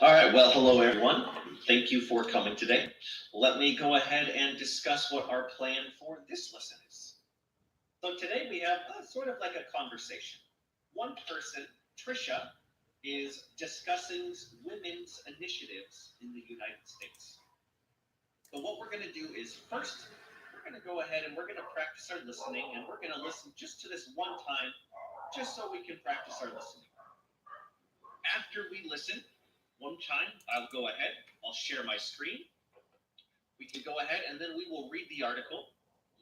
All right, well, hello everyone. Thank you for coming today. Let me go ahead and discuss what our plan for this lesson is. So today we have sort of like a conversation. One person, Trisha, is discussing women's initiatives in the United States. So what we're going to do is first, we're going to go ahead and we're going to practice our listening, and we're going to listen just to this one time, just so we can practice our listening. After we listen, one time, I'll go ahead, I'll share my screen. We can go ahead and then we will read the article,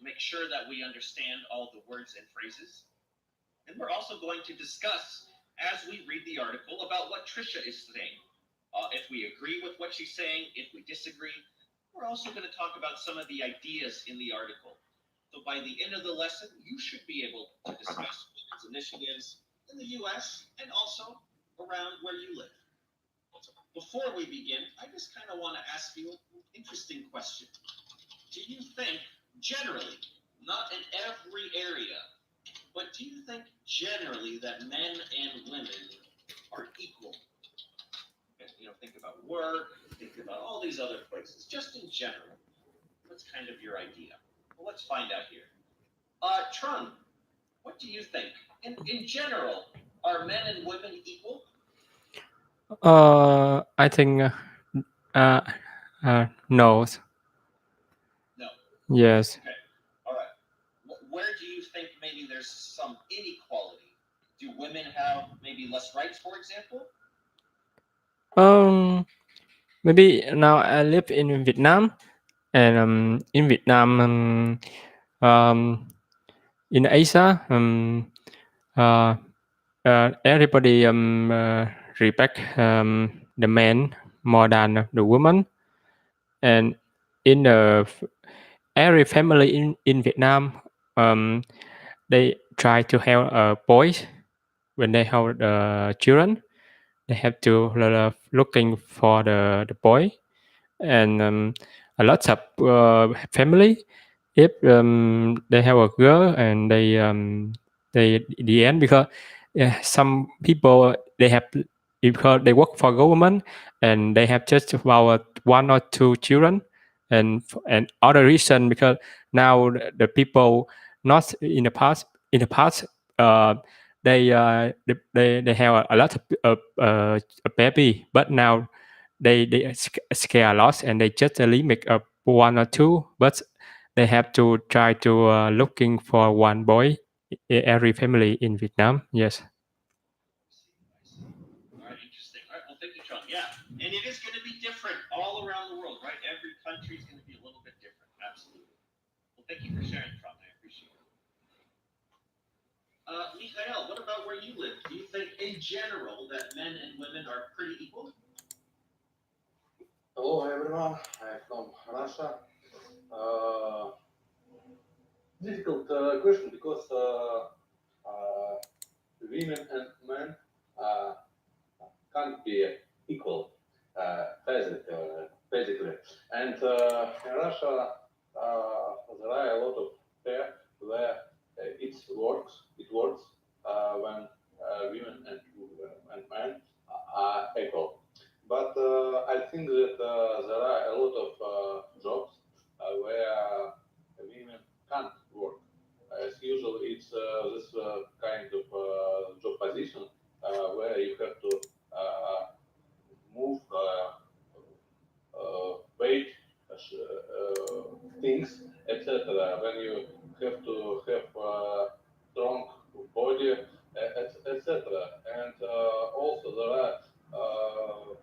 make sure that we understand all the words and phrases. And we're also going to discuss, as we read the article, about what Trisha is saying. If we agree with what she's saying, if we disagree, we're also going to talk about some of the ideas in the article. So by the end of the lesson, you should be able to discuss initiatives in the U.S. and also around where you live. Before we begin, I just kind of want to ask you an interesting question. Do you think, generally, not in every area, but do you think generally that men and women are equal? Think about work, think about all these other places, just in general. What's kind of your idea? Well, let's find out here. Trung, what do you think? In general, are men and women equal? I think no. No. Yes. Okay. All right. Where do you think maybe there's some inequality? Do women have maybe less rights, for example? Um, Maybe now I live in Vietnam, and in Vietnam, in Asia, uh, everybody respect the man more than the woman, and in every family in Vietnam, they try to have boys when they have children. They have to looking for the boy, and a lot of family, if they have a girl and they the end, because some people they have, because they work for government and they have just about one or two children, and other reason because now the people not in the past, uh, they have a lot of a baby, but now they scare a lot and they just limit up one or two, but they have to try to looking for one boy every family in Vietnam. Yes. I see. All right, interesting. All right, well, thank you, Trung. Yeah, and it is going to be different all around the world, right? Every country is going to be a little bit different. Absolutely. Well, thank you for sharing, Trung. I appreciate it. Mikhail, what about where you live? Do you think, in general, that men and women are pretty equal? Hello everyone, I'm from Russia. Uh, Difficult question because women and men uh, can't be equal basically. And in Russia, there are a lot of fair where it works when women and men are equal. But I think that there are a lot of jobs where women can't work. As usual, it's this kind of job position where you have to move weight, things, etc. When you have to have strong body, etc. And also there are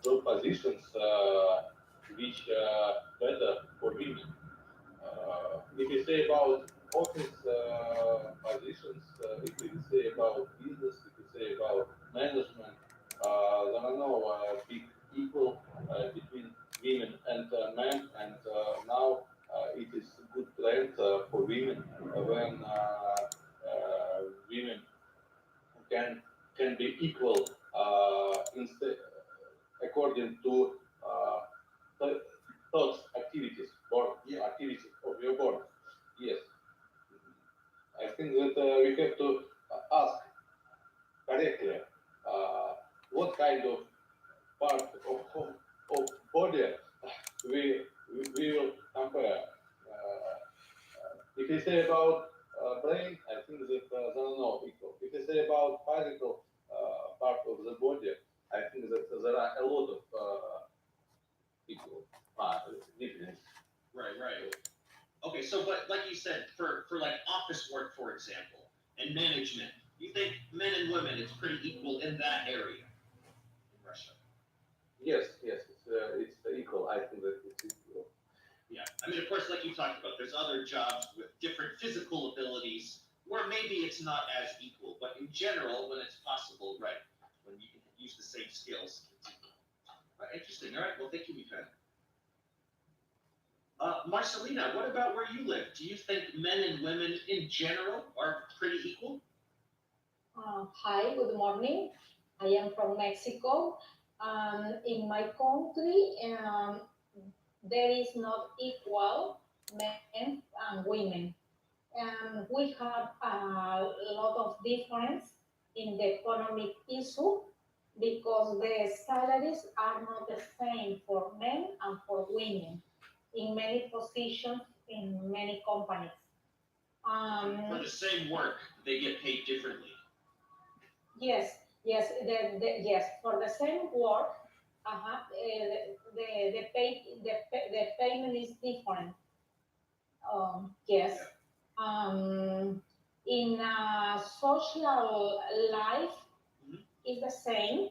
job positions which are better for women. If you say about office positions, if you say about business, if you say about management, there are no big equal between women and men, and now it is a good trend for women when women can can be equal instead according to uh, thoughts, activities, or activities of your body. Yes, I think that we have to ask correctly uh, what kind of part of body we will compare. If you say about brain, I think that they are not equal. If you say about physical part of the body, I think that there are a lot of equal difference. Right. Okay, so but like you said, for like office work, for example, and management, you think men and women it's pretty equal in that area in Russia? Yes, it's equal. I think that it's equal. Yeah, I mean, of course, like you talked about, there's other jobs with different physical abilities where maybe it's not as equal, but in general, when it's possible, right, when you can use the same skills, it's equal. All right, interesting. All right, well, thank you, Mikhail. Marcelina, what about where you live? Do you think men and women in general are pretty equal? Hi, good morning. I am from Mexico. In my country, there is not equal men and women. We have a lot of difference in the economic issue because the salaries are not the same for men and for women in many positions in many companies. For the same work, they get paid differently. Yes, yes. For the same work, the payment is different. Yes. In social life, Mhm. is the same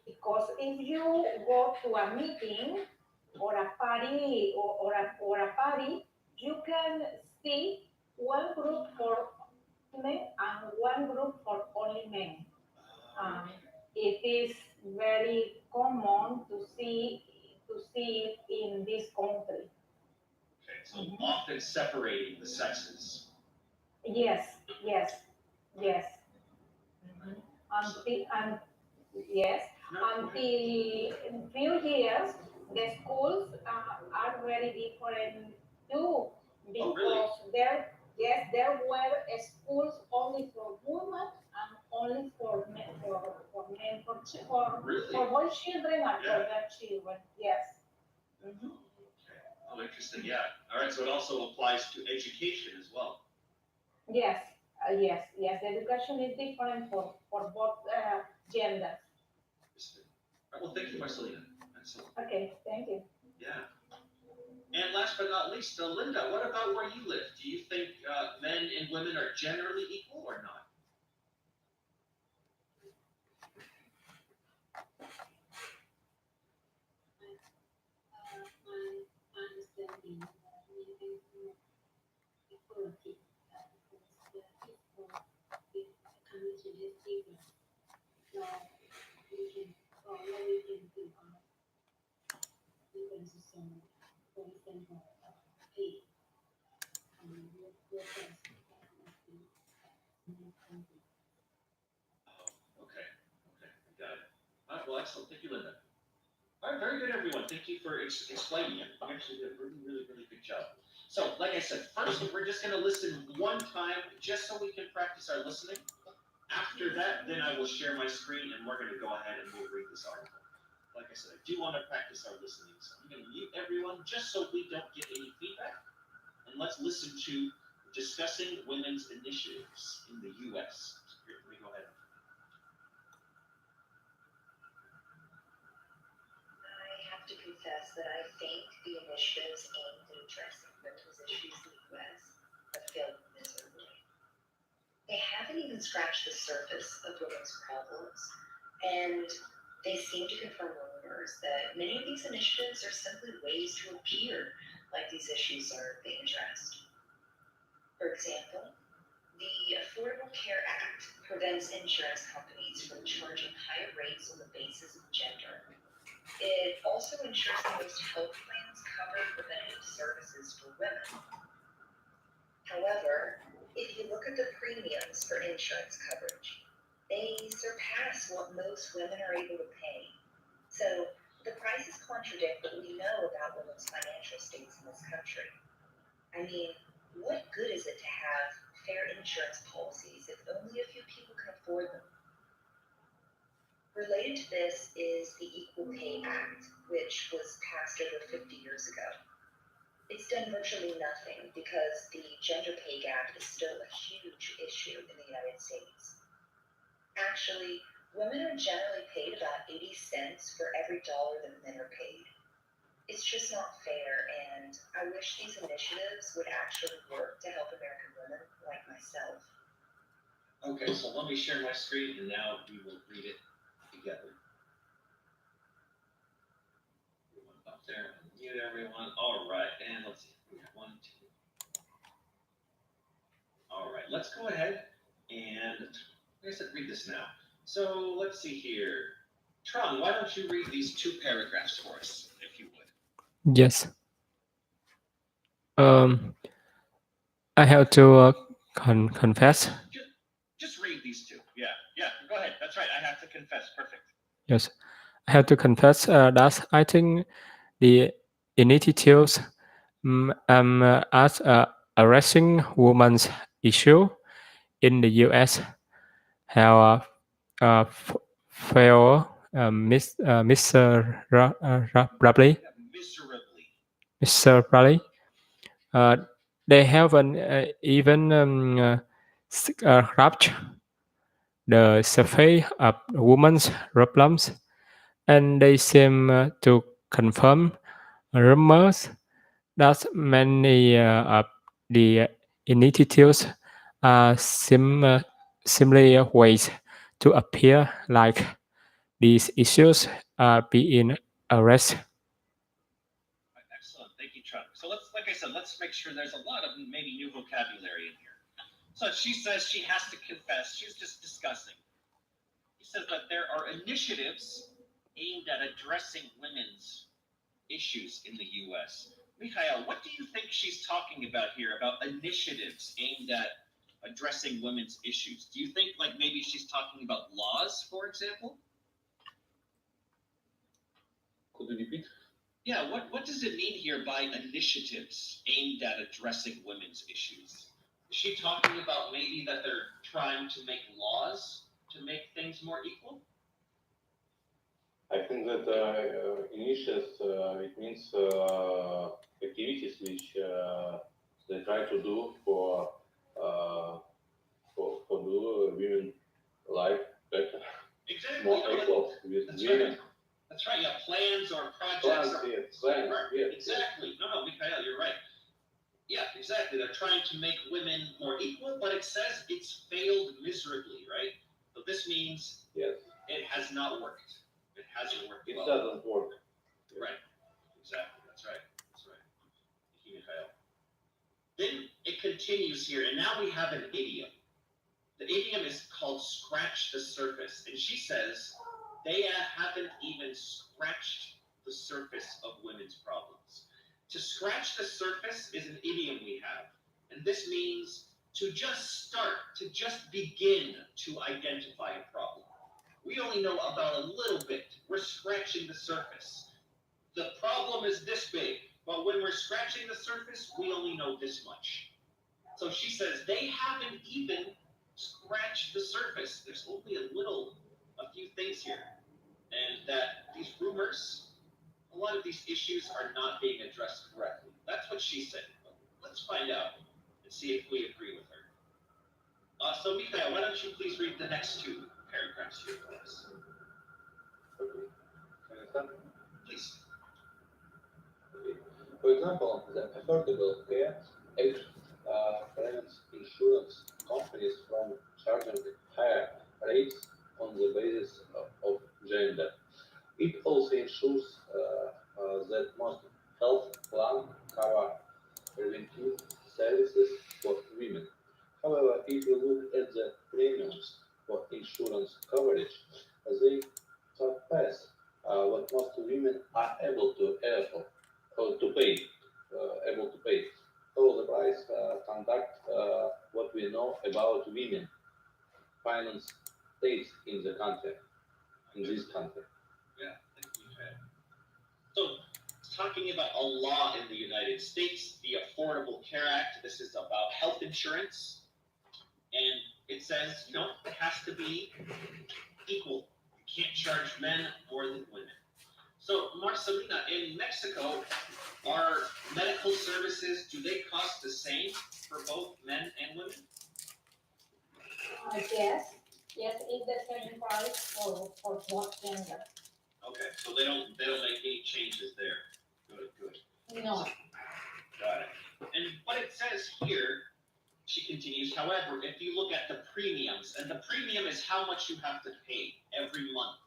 because if you go to a meeting or a party or a party, you can see one group for women and one group for only men. Um, it is very common to see it in this country. Okay, so Mhm. often separating the sexes. Yes, yes, yes. Mhm. And yes, No, go ahead. until few years, the schools are very different too Oh, really? because there were schools only for women and only for men Really? for boy children and Yeah. for girl children. Yes. Mhm. Okay. Oh, interesting. Yeah. All right. So it also applies to education as well. Yes. Yes. The education is different for both genders. Interesting. All right, well, thank you, Marcelina. Excellent. Okay. Thank you. Yeah. And last but not least, Linda, what about where you live? Do you think men and women are generally equal or not? My understanding meaning equality because the equal condition is different. So what we can do different so for example pay workers must be something. Oh, okay. Okay. I got it. All right. Well, excellent. Thank you, Linda. All right. Very good, everyone. Thank you for explaining it. You actually did a really good job. So, like I said, first we're just going to listen one time just so we can practice our listening. After that, then I will share my screen and we're going to go ahead and we'll read this article. Like I said, I do want to practice our listening, so I'm going to mute everyone just so we don't get any feedback. And let's listen to discussing women's initiatives in the U.S. Here, let me go ahead. I have to confess that I think the initiatives aimed at addressing women's issues in the U.S. have failed miserably. They haven't even scratched the surface of women's problems, and they seem to confirm rumors that many of these initiatives are simply ways to appear like these issues are being addressed. For example, the Affordable Care Act prevents insurance companies from charging higher rates on the basis of gender. It also ensures the most health plans cover preventative services for women. However, if you look at the premiums for insurance coverage, they surpass what most women are able to pay. So the prices contradict what we know about women's financial states in this country. I mean, what good is it to have fair insurance policies if only a few people can afford them? Related to this is the Equal Pay Act, which was passed over 50 years ago. It's done virtually nothing because the gender pay gap is still a huge issue in the United States. Actually, women are generally paid about 80 cents for every dollar that men are paid. It's just not fair, and I wish these initiatives would actually work to help American women like myself. Okay, so let me share my screen and now we will read it together. Everyone up there, mute everyone. All right, and let's see. We got 1, 2. All right, let's go ahead and I said read this now. So let's see here. Trung, why don't you read these 2 paragraphs for us, if you would? Yes. I have to confess. Just read these 2. Yeah. Go ahead. That's right. I have to confess. Perfect. Yes, I have to confess that I think the initiatives as addressing women's issue in the U.S. have failed miserably. Miserably. They haven't even scratched the surface of women's problems, and they seem to confirm rumors that many of the initiatives are simply ways to appear like these issues are being addressed. Excellent. Thank you, Chuck. So like I said, let's make sure there's a lot of maybe new vocabulary in here. So she says she has to confess. She's just discussing. She says that there are initiatives aimed at addressing women's issues in the U.S. Mikhail, what do you think she's talking about here, about initiatives aimed at addressing women's issues? Do you think like maybe she's talking about laws, for example? Could you repeat? Yeah, what does it mean here by initiatives aimed at addressing women's issues? Is she talking about maybe that they're trying to make laws to make things more equal? I think that initiatives, it means activities which they try to do for do women life better, Exactly. more equal with women. Right. That's right. Yeah, plans or projects. Plans, yes. Exactly. No, Mikhail, you're right. Yeah, exactly. They're trying to make women more equal, but it says it's failed miserably, right? So this means yes, it has not worked. It hasn't worked well. It doesn't work. Right. Exactly. That's right. That's right. Thank you, Mikhail. Then it continues here, and now we have an idiom. The idiom is called scratch the surface, and she says they haven't even scratched the surface of women's problems. To scratch the surface is an idiom we have, and this means to just start, to just begin to identify a problem. We only know about a little bit. We're scratching the surface. The problem is this big, but when we're scratching the surface, we only know this much. So she says they haven't even scratched the surface. There's only a few things here. And that these rumors, a lot of these issues are not being addressed correctly. That's what she said. Let's find out and see if we agree with her. So Mikhail, why don't you please read the next 2 paragraphs here for us? Okay. Please. Okay. For example, the Affordable Care Act prevents insurance companies from charging higher rates on the basis of gender. It also ensures that most health plans cover preventive services for women. However, if you look at the premiums for insurance coverage, they surpass what most women are able to afford or to pay. So the price conduct what we know about women finance states in the country, in this country. Yeah, thank you. So, it's talking about a law in the United States, the Affordable Care Act. This is about health insurance. And it says, it has to be equal. You can't charge men more than women. So, Marcelina, in Mexico, are medical services, do they cost the same for both men and women? Yes, it's the same price for both gender. Okay, so they don't make any changes there. Good. No. Got it. And what it says here, she continues, however, if you look at the premiums, and the premium is how much you have to pay every month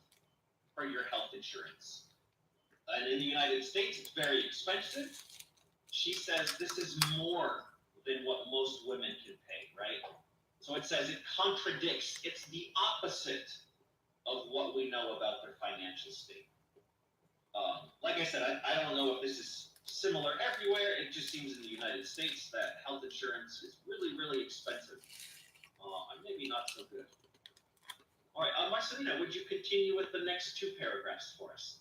for your health insurance. And in the United States, it's very expensive. She says this is more than what most women can pay, right? So it says it contradicts, it's the opposite of what we know about their financial state. Like I said, I don't know if this is similar everywhere. It just seems in the United States that health insurance is really, really expensive. And maybe not so good. All right, Marcelina, would you continue with the next two paragraphs for us?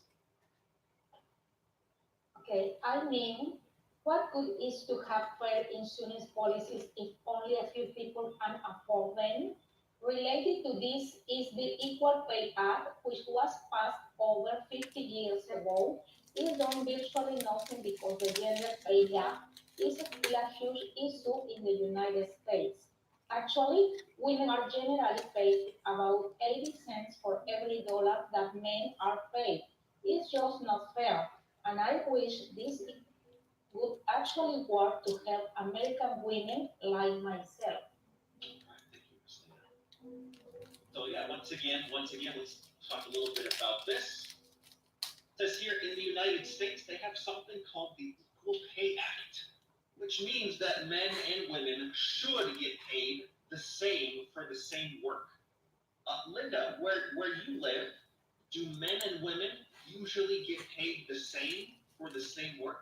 Okay, I mean, what good is to have fair insurance policies if only a few people can afford them? Related to this is the Equal Pay Act, which was passed over 50 years ago. It's done virtually nothing because the gender pay gap is still a huge issue in the United States. Actually, women are generally paid about 80 cents for every dollar that men are paid. It's just not fair, and I wish this would actually work to help American women like myself. Thank you, Christina. So yeah, once again, let's talk a little bit about this. It says here in the United States, they have something called the Equal Pay Act, which means that men and women should get paid the same for the same work. Linda, where you live, do men and women usually get paid the same for the same work?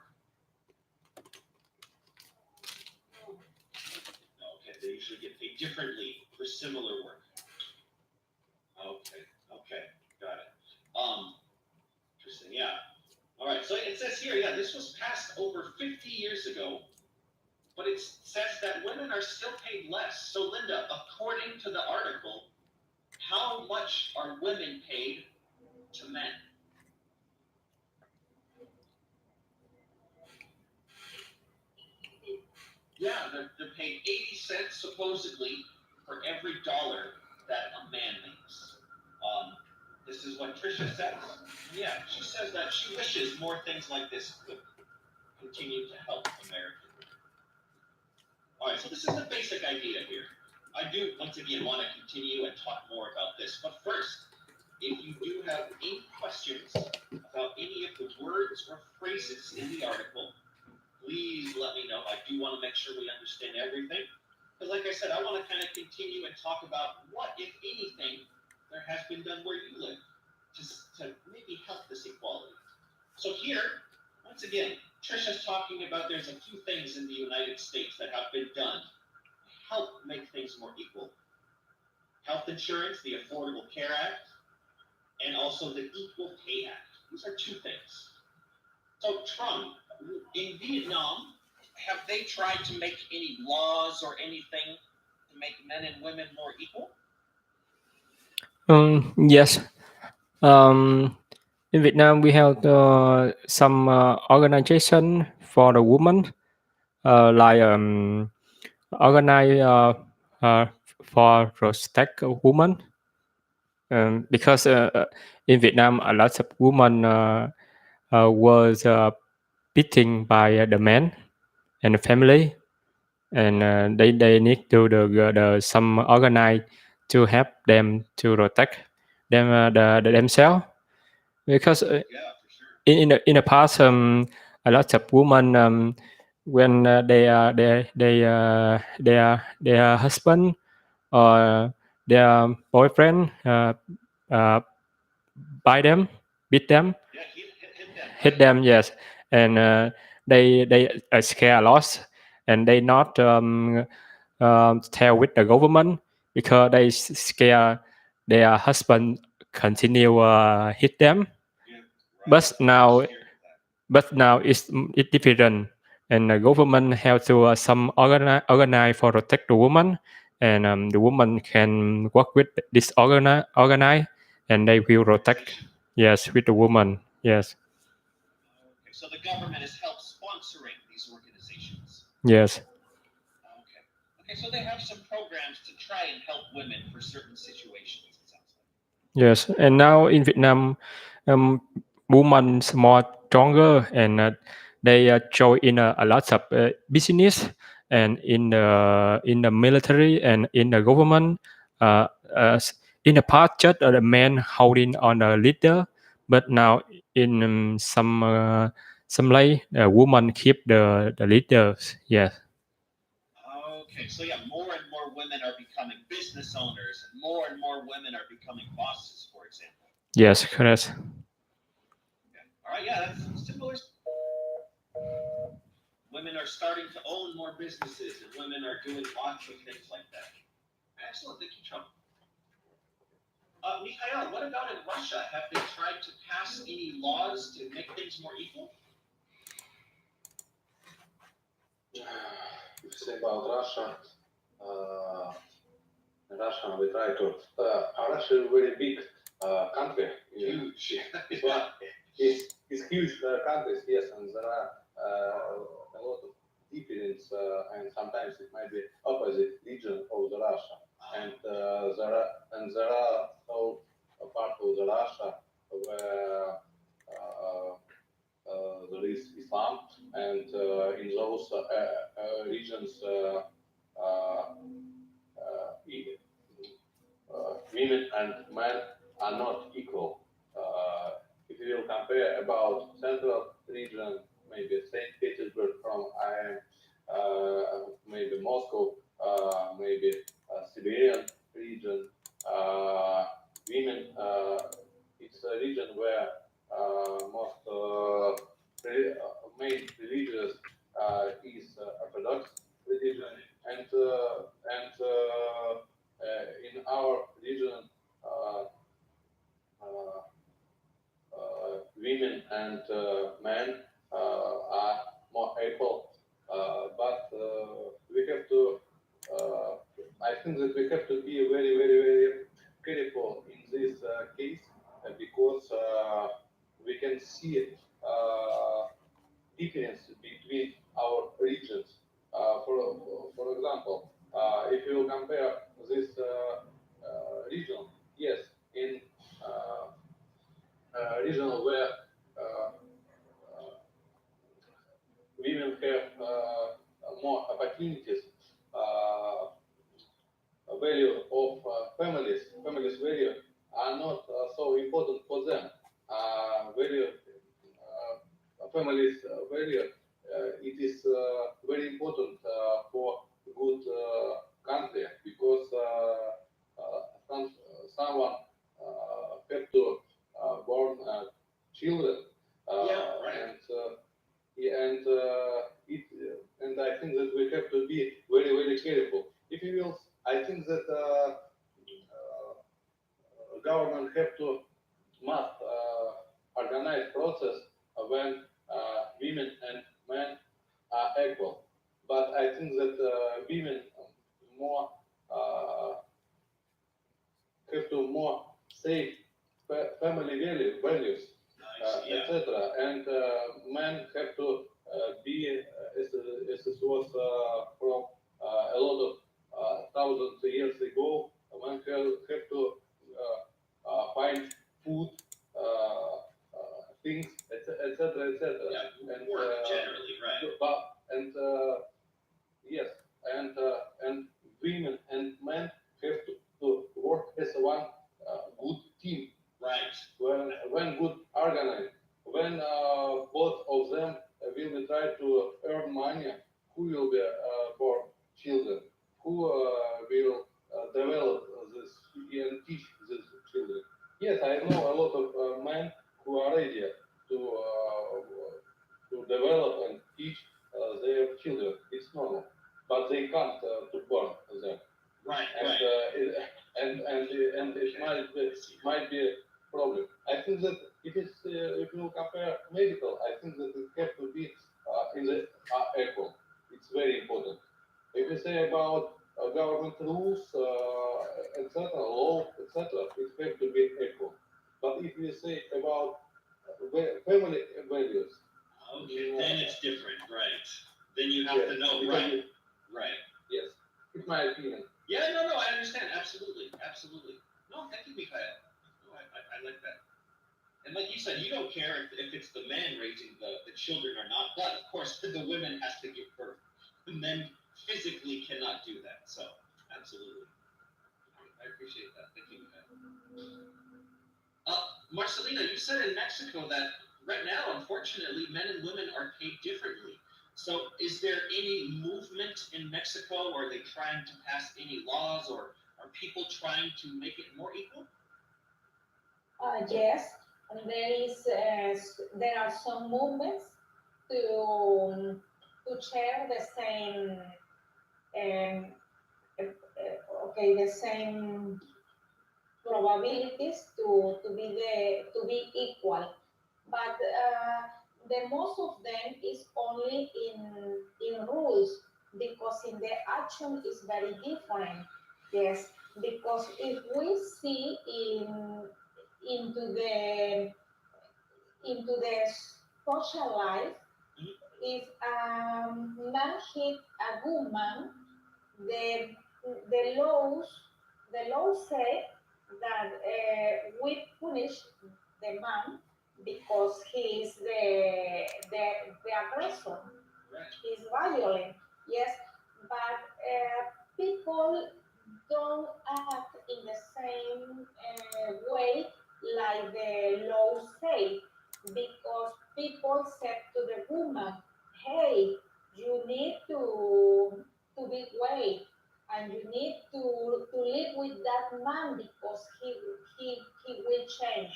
Okay, they usually get paid differently for similar work. Okay, got it. Interesting, yeah. All right, so it says here, yeah, this was passed over 50 years ago, but it says that women are still paid less. So Linda, according to the article, how much are women paid to men? Yeah, they're paid 80 cents supposedly for every dollar that a man makes. This is what Tricia says. Yeah, she says that she wishes more things like this could continue to help American women. All right, so this is the basic idea here. I do, once again, want to continue and talk more about this. But first, if you do have any questions about any of the words or phrases in the article, please let me know. I do want to make sure we understand everything. Because like I said, I want to kind of continue and talk about what, if anything, there has been done where you live to maybe help this equality. So here, once again, Trisha's talking about there's a few things in the United States that have been done to help make things more equal. Health insurance, the Affordable Care Act, and also the Equal Pay Act. These are two things. So Trung, in Vietnam, have they tried to make any laws or anything to make men and women more equal? Yes. In Vietnam, we have some organization for the women, like organize for protect women. Because in Vietnam, a lot of women was beaten by the men and the family, and they need to the some organize to help them to protect them themselves, because Yeah, for sure. in the past, a lot of women, when their husband or their boyfriend uh, buy them, beat them, Yeah, hit them, yes, and they are scared a lot, and they not tell with the government because they scare their husband continue hit them. Yeah, right. But now, Scared of that. it's different, and the government have to some organize for protect the woman, and the woman can work with this organize and they will protect, yes, with the woman. Yes, Okay, so the government has helped sponsoring these organizations. yes, Okay. Okay, so they have some programs to try and help women for certain situations, it sounds like. yes. And now in Vietnam, women more stronger, and they join in a lot of business, and in the military and in the government. Uh, uh, in the past, just the men holding on the leader, but now in some way, women keep the leaders. Yes, Okay, so yeah, more and more women are becoming business owners, and more women are becoming bosses, for example. yes, correct. Okay. All right, yeah, that's similar. Women are starting to own more businesses, and women are doing lots of things like that. Excellent, thank you, Trump. Mikhail, what about in Russia? Have they tried to pass any laws to make things more equal? If you say about Russia, Russia, we try to. Russia is a very big country. Huge. But it's huge countries, yes, and there are a lot of difference, and sometimes it might be opposite region of the Russia, and there are so a part of the Russia where there is Islam, and in those regions, women and men are not equal. If you will compare about central region, maybe Saint Petersburg from I am, maybe Moscow, maybe Siberian region, women, it's a region where most main religious is Orthodox religion, and in our region, women and men are more equal, but we have to. I think that we have to be very careful in this case because we can see difference between our regions. For example, if you compare this region, yes, in region where women have more opportunities, value of families value are not so important for them. Value families value it is very important for good country because someone have to born children, and and it and I think that we have to be very careful. If you will, I think that government have to must organize process when women and men are equal. But I think that women more have to more say family values, Nice, yeah. etc. And men have to be as it was from a lot of thousands of years ago. Men have to find food, things, etc. Yeah, And work generally, right. but and yes, and women and men have to work as one good team. Right. When good organized, when both of them will be try to earn money, who will be born children, who will develop this and teach these children. Yes, I know a lot of men who are ready to develop and teach their children. It's normal, but they can't to born them. Right, And right. and it might be a problem. I think that it is if you compare medical, I think that it has to be in the equal. It's very important. If you say about government rules, etc., law, etc., it has to be equal. But if we say about family values, Okay, then it's different, right? Then you have to know, because right? Right. Yes, it's my opinion. Yeah, no, I understand. Absolutely. No, thank you, Mikhail. No, I like that. And like you said, you don't care if it's the man raising the children or not, but of course the women has to give birth. The men physically cannot do that. So, absolutely. I appreciate that. Thank you, Mikhail. Marcelina, you said in Mexico that right now, unfortunately, men and women are paid differently. So, is there any movement in Mexico? Are they trying to pass any laws, or are people trying to make it more equal? Yes, and there are some movements to share the same um, the same probabilities to be equal, but the most of them is only in rules, because in the action is very different. Yes, because if we see into the into the social life, if a man hit a woman, the the laws the law say that we punish the man because he is the aggressor. He's violent. Yes, but people don't act in the same way like the law say, because people said to the woman, "Hey, you need to be weight, and you need to live with that man because he will change,"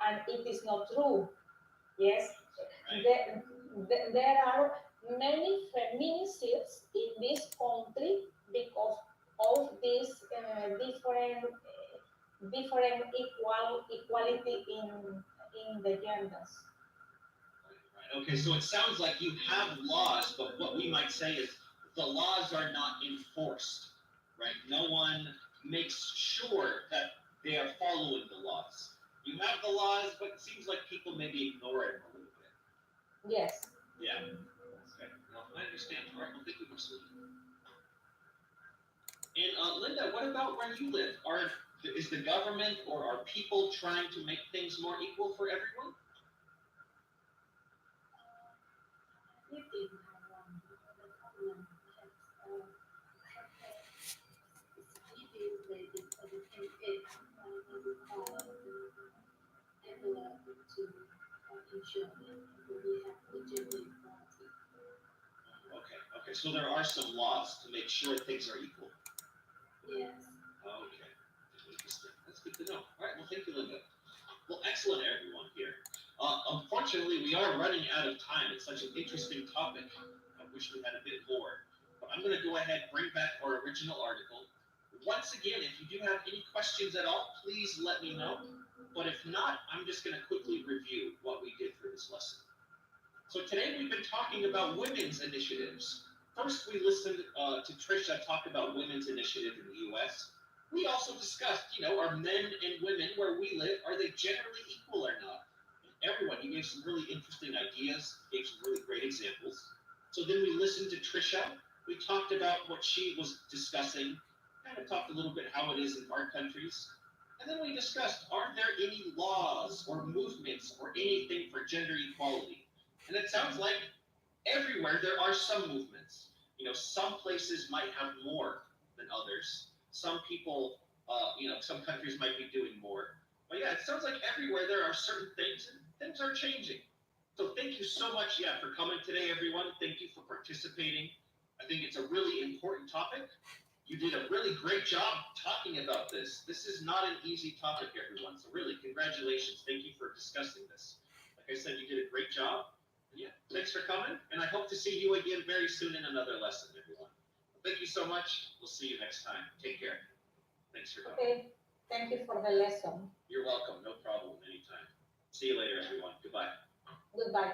and it is not true. Yes, there are many feminicides in this country because of this different equality in the genders. Right. Okay, so it sounds like you have laws, but what we might say is the laws are not enforced, right? No one makes sure that they are following the laws. You have the laws, but it seems like people maybe ignore it a little bit. Yes. Yeah. Okay. No, I understand. All right. Well, thank you, Marcelina. And Linda, what about where you live? Is the government or are people trying to make things more equal for everyone? If in Taiwan, the government has it is related to the campaign everyone to ensure that we have the gender equality. Okay. So there are some laws to make sure things are equal. Yes. Okay. Interesting. That's good to know. All right. Well, thank you, Linda. Well, excellent, everyone here. Unfortunately, we are running out of time. It's such an interesting topic. I wish we had a bit more. But I'm going to go ahead and bring back our original article. Once again, if you do have any questions at all, please let me know. But if not, I'm just going to quickly review what we did for this lesson. So today we've been talking about women's initiatives. First, we listened to Trisha talk about women's initiative in the U.S. We also discussed, are men and women where we live, are they generally equal or not? And everyone, you gave some really interesting ideas, gave some really great examples. So then we listened to Trisha. We talked about what she was discussing, kind of talked a little bit how it is in our countries. And then we discussed, are there any laws or movements or anything for gender equality? And it sounds like everywhere there are some movements. Some places might have more than others. Some people, some countries might be doing more. But yeah, it sounds like everywhere there are certain things, and things are changing. So thank you so much, for coming today, everyone. Thank you for participating. I think it's a really important topic. You did a really great job talking about this. This is not an easy topic, everyone. So really, congratulations. Thank you for discussing this. Like I said, you did a great job. Yeah, thanks for coming, and I hope to see you again very soon in another lesson, everyone. Thank you so much. We'll see you next time. Take care. Thanks for coming. Okay, thank you for the lesson. You're welcome. No problem. Anytime. See you later, everyone. Goodbye. Goodbye.